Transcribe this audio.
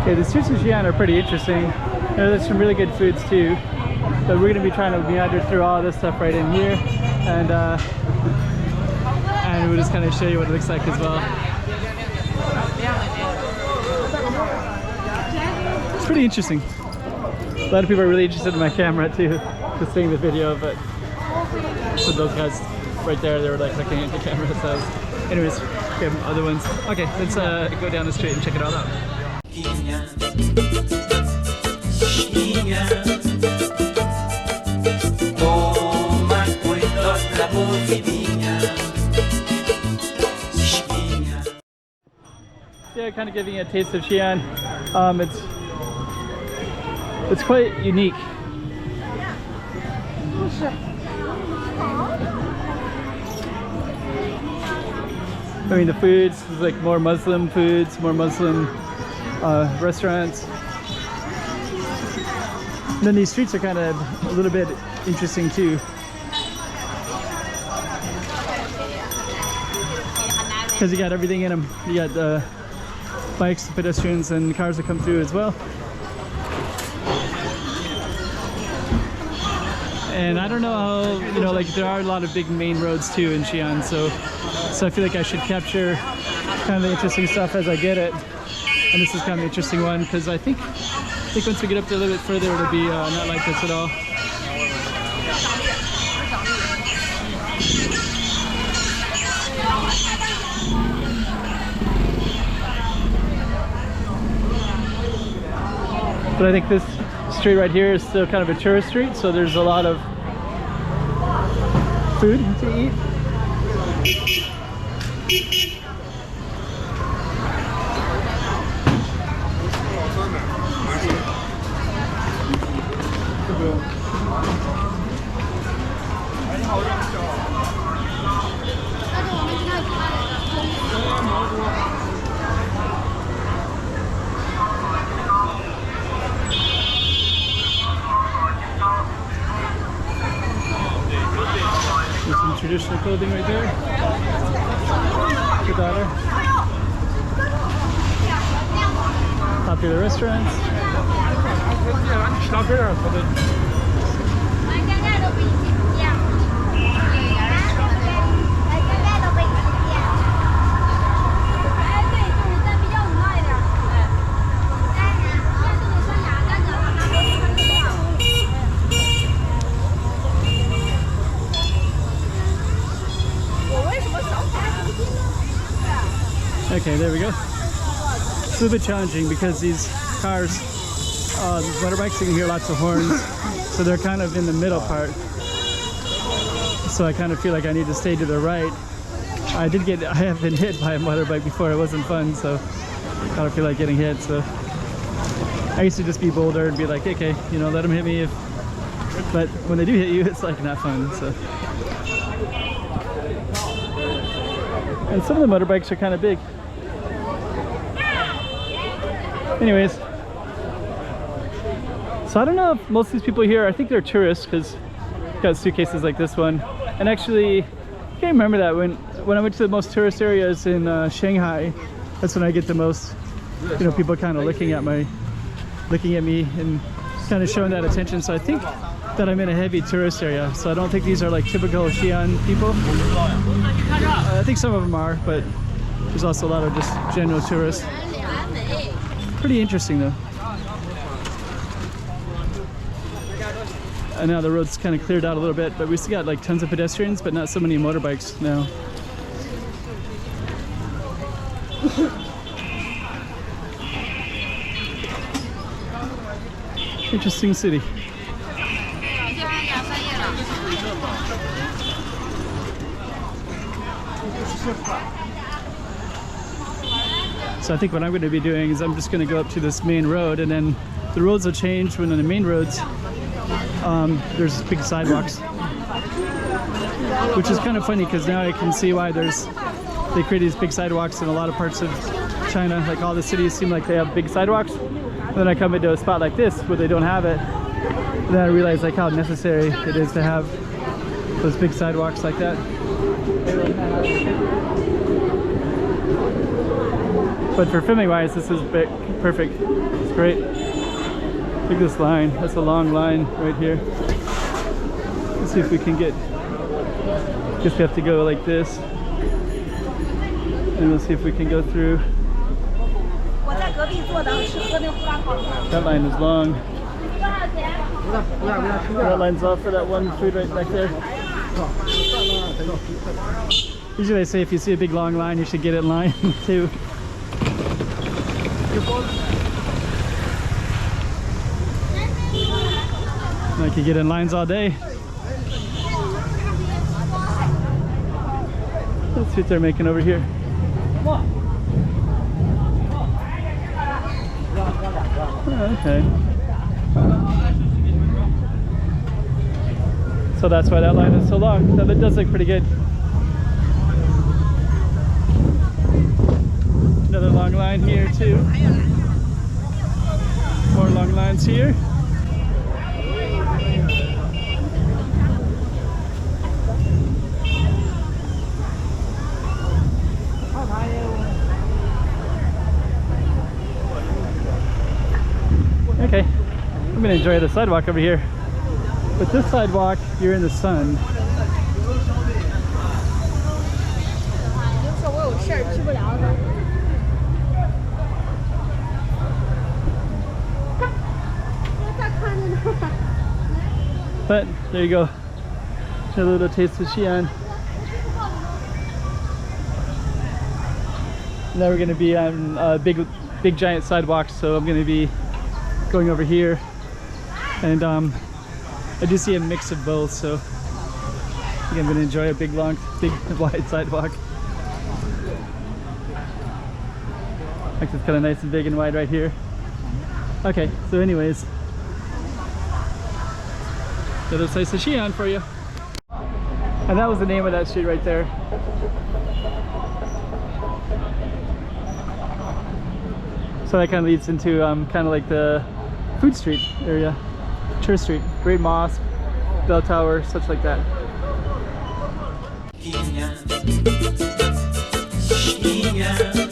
Okay, the streets of Xi'an are pretty interesting. There's some really good foods too. But we're going to be trying to meander through all this stuff right in here, and we'll just kind of show you what it looks like as well. It's pretty interesting. A lot of people are really interested in my camera too, just seeing the video. But so those guys right there, they were like looking at the camera. So, anyways, we have other ones. Okay, let's go down the street and check it all out. Yeah, kind of giving you a taste of Xi'an. It's quite unique. I mean, the foods is like more Muslim foods, more Muslim restaurants. And then these streets are kind of a little bit interesting too, because you got everything in them. You got bikes, pedestrians, and cars that come through as well. And I don't know how, you know, like there are a lot of big main roads too in Xi'an, so I feel like I should capture kind of the interesting stuff as I get it. And this is kind of an interesting one, because I think once we get up there a little bit further, it'll be not like this at all. But I think this street right here is still kind of a tourist street, so there's a lot of food to eat. There's some traditional clothing right there. Good daughter. Popular restaurants. Okay, there we go. It's a little bit challenging because these cars, these motorbikes, you can hear lots of horns, so they're kind of in the middle part. So I kind of feel like I need to stay to the right. I have been hit by a motorbike before. It wasn't fun, so I don't feel like getting hit. So I used to just be bolder and be like, okay, you know, let them hit me. But when they do hit you, it's like not fun. So. And some of the motorbikes are kind of big. Anyways, so I don't know if most of these people here, I think they're tourists, because got suitcases like this one. And actually, I can't remember that when I went to the most tourist areas in Shanghai, that's when I get the most, you know, people kind of looking at me and kind of showing that attention. So I think that I'm in a heavy tourist area. So I don't think these are like typical Xi'an people. I think some of them are, but there's also a lot of just general tourists. Pretty interesting though. And now the road's kind of cleared out a little bit, but we still got like tons of pedestrians, but not so many motorbikes now. Interesting city. So I think what I'm going to be doing is I'm just going to go up to this main road, and then the roads will change when on the main roads there's big sidewalks, which is kind of funny because now I can see why they create these big sidewalks in a lot of parts of China. Like all the cities seem like they have big sidewalks. And then I come into a spot like this where they don't have it, and then I realize like how necessary it is to have those big sidewalks like that. But for filming wise, this is perfect. It's great. Look at this line. That's a long line right here. Let's see if we can get. Guess we have to go like this. And we'll see if we can go through. That line is long. That line's off for that one food right back there. Usually they say if you see a big long line, you should get in line too. Like you get in lines all day. Let's see what they're making over here. Oh, okay. So that's why that line is so long. So that does look pretty good. Another long line here too. More long lines here. Okay, I'm gonna enjoy the sidewalk over here. But this sidewalk, you're in the sun. But there you go. A little taste of Xi'an. Now we're gonna be on a big giant sidewalk, so I'm gonna be going over here, and I do see a mix of both, so I think I'm gonna enjoy a big wide sidewalk. Like it's kind of nice and big and wide right here. Okay, so anyways, another slice of Xi'an for you. And that was the name of that street right there. So that kind of leads into kind of like the food street area, Church Street, Great Mosque, Bell Tower, such like that. Xi'an, Xi'an.